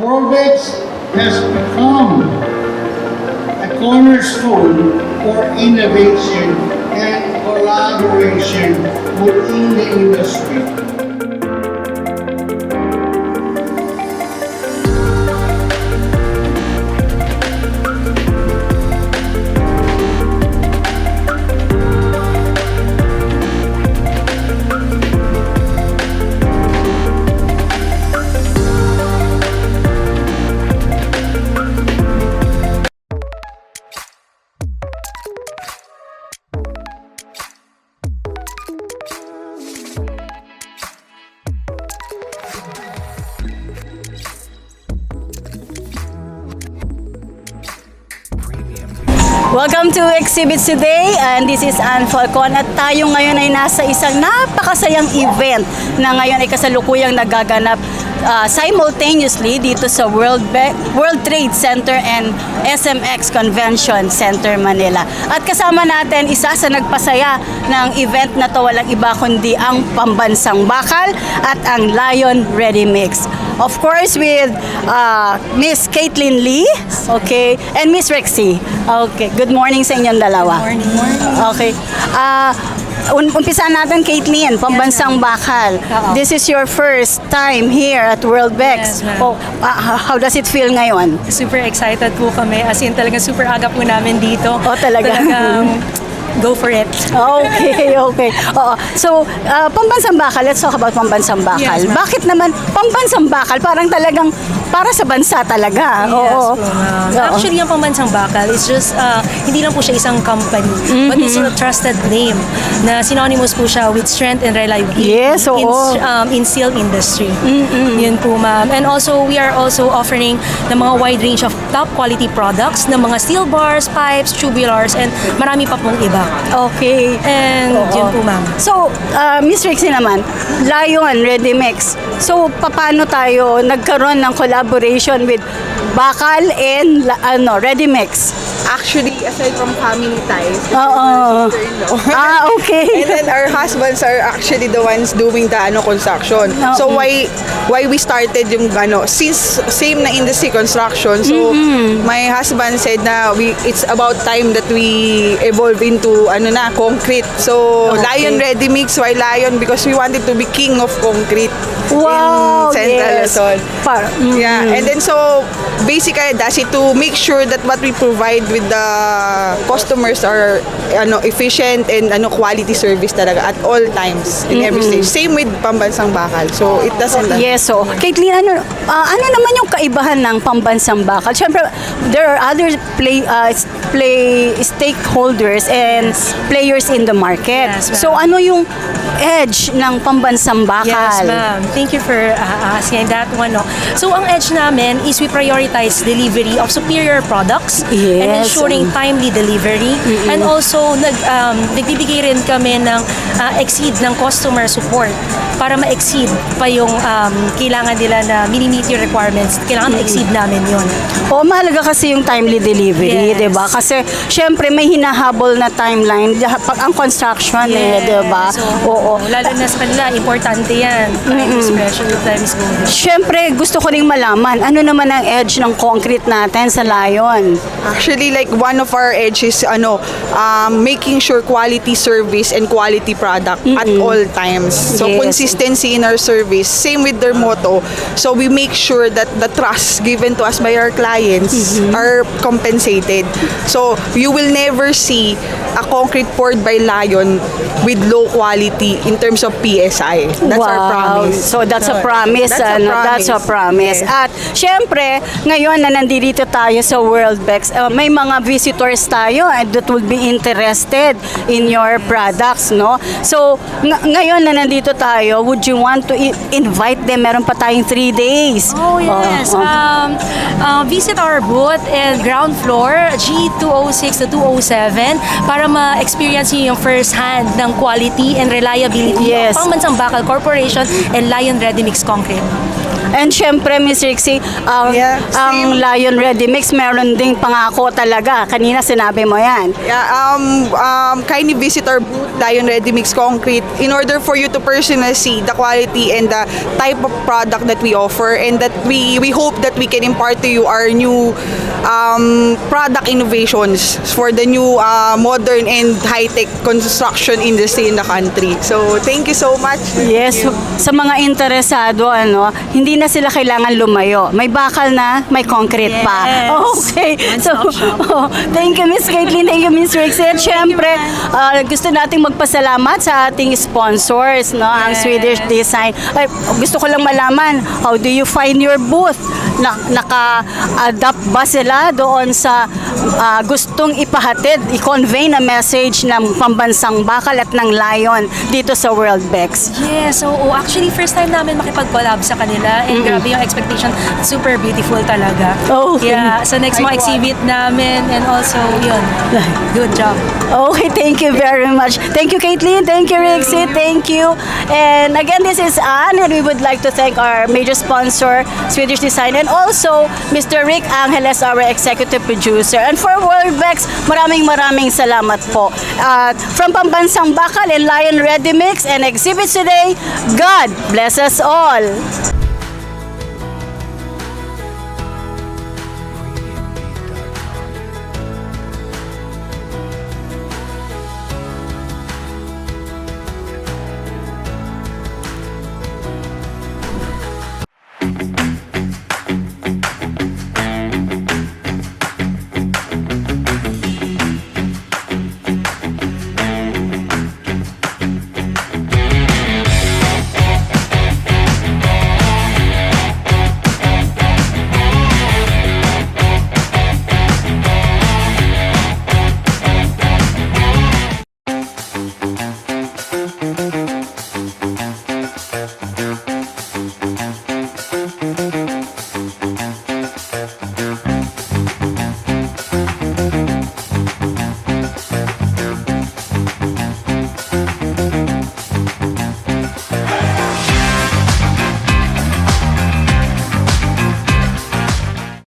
Corvex has become a cornerstone for innovation and collaboration within the industry. Welcome to Exhibits Today, and this is Ann Falcon, at tayo ngayon ay nasa isang napakasayang event na ngayon ay kasalukuyang nagaganap simultaneously dito sa World Trade Center and SMX Convention Center Manila. At kasama natin isa sa nagpasaya ng event na to, walang iba kundi ang Pambansang Bakal at ang Lion Ready Mix. Of course, with Miss Caitlin Lee, okay, and Miss Rexy. Okay, good morning sa inyong dalawa. Good morning. Okay. Umpisa natin, Caitlin, Pambansang Bakal. This is your first time here at World Bex. Yes, ma'am. Oh, how does it feel ngayon? Super excited po kami. As in, talagang super aga po namin dito. Oh, talaga? Talagang go for it. Okay, okay. Oo. So, Pambansang Bakal, let's talk about Pambansang Bakal. Yes, ma'am. Bakit naman Pambansang Bakal? Parang talagang para sa bansa talaga. Yes Oo. po, ma'am. Oo. Actually, yung Pambansang Bakal is just, hindi lang po siya isang company, but it's a trusted name na synonymous po siya with strength and reliability Yes, oo. in steel industry. Yun po, ma'am. And also, we are also offering ng mga wide range of top quality products ng mga steel bars, pipes, tubulars, and marami pa pong iba. Okay. And yun po, ma'am. So, Miss Rexy naman, Lion Ready Mix. So, paano tayo nagkaroon ng collaboration with Bakal and Ready Mix? Actually, aside from family ties, Oo. Okay. and then our husbands are actually the ones doing the construction. So why we started yung since same na industry construction. So my husband said na it's about time that we evolve into concrete. So Okay. Lion Ready Mix, why Lion? Because we wanted to be king of concrete Wow, in Central yes. Luzon. Yeah, Mm-hmm. and then so basically that's it, to make sure that what we provide with the customers are efficient and quality service talaga at all times in every stage. Same with Pambansang Bakal. So it doesn't Yes, so Caitlin, ano naman yung kaibahan ng Pambansang Bakal? Siyempre, there are other stakeholders and players in the market. Yes, ma'am. So ano yung edge ng Pambansang Bakal? Yes, ma'am. Thank you for asking that one. No? So, ang edge namin is we prioritize delivery of superior products and Yes. ensuring timely delivery. And also, nagbibigay rin kami ng exceed ng customer support para ma-exceed pa yung kailangan nila na mini-meet yung requirements. Kailangan ma-exceed namin yun. O, mahalaga kasi yung timely delivery, Yes. 'di ba? Kasi syempre may hinahabol na timeline pag ang construction, 'di ba? So, Oo. lalo na sa kanila, importante yan. Time is precious, time is golden. Syempre, gusto ko ring malaman, ano naman ang edge ng concrete natin sa Lion? Actually, like one of our edges, making sure quality service and quality product at all times. So Yes. consistency in our service. Same with their motto. So we make sure that the trust given to us by our clients are compensated. So you will never see a concrete poured by Lion with low quality in terms of PSI. That's our promise. So that's a promise. That's a promise. Yes. At syempre, ngayon na nandito tayo sa World Bex, may mga visitors tayo that will be interested in your products, no? So, ngayon na nandito tayo, would you want to invite them? Meron pa tayong 3 days. Oh, yes. Visit our booth and ground floor, G206 to 207, para ma-experience nyo yung first hand ng quality and reliability Yes. of Pambansang Bakal Corporation and Lion Ready Mix Concrete. And syempre, Miss Rixie, Yeah, ang Lion Ready Mix, meron ding pangako talaga. Kanina sinabi mo yan. Yeah, kindly visit our booth, Lion Ready Mix Concrete, in order for you to personally see the quality and the type of product that we offer, and that we hope that we can impart to you our new product innovations for the new modern and high-tech construction industry in the country. So, thank you so much. Yes, sa mga interesado, hindi na sila kailangan lumayo. May bakal na, may concrete pa. Yes. Okay. So, thank you, Miss Caitlin. Thank you, Miss Rixie. At syempre, gusto nating magpasalamat sa ating sponsors, no? Ang Swedish Design. Ay, gusto ko lang malaman, how do you find your booth? Naka-adapt ba sila doon sa gustong ipahatid, i-convey na message ng pambansang bakal at ng Lion dito sa World Bex? Yes, so actually first time namin makipag-collab sa kanila and grabe yung expectation, super beautiful talaga. Okay. Yeah, sa next mga exhibit namin and also yun, good job. Okay, thank you very much. Thank you, Caitlin. Thank you, Rixie. Thank you. And again, this is Anne, and we would like to thank our major sponsor, Swedish Design, and also Mr. Rick Angeles, our executive producer. And for World Bex, maraming salamat po. From Pambansang Bakal and Lion Ready Mix and exhibits today, God bless us all.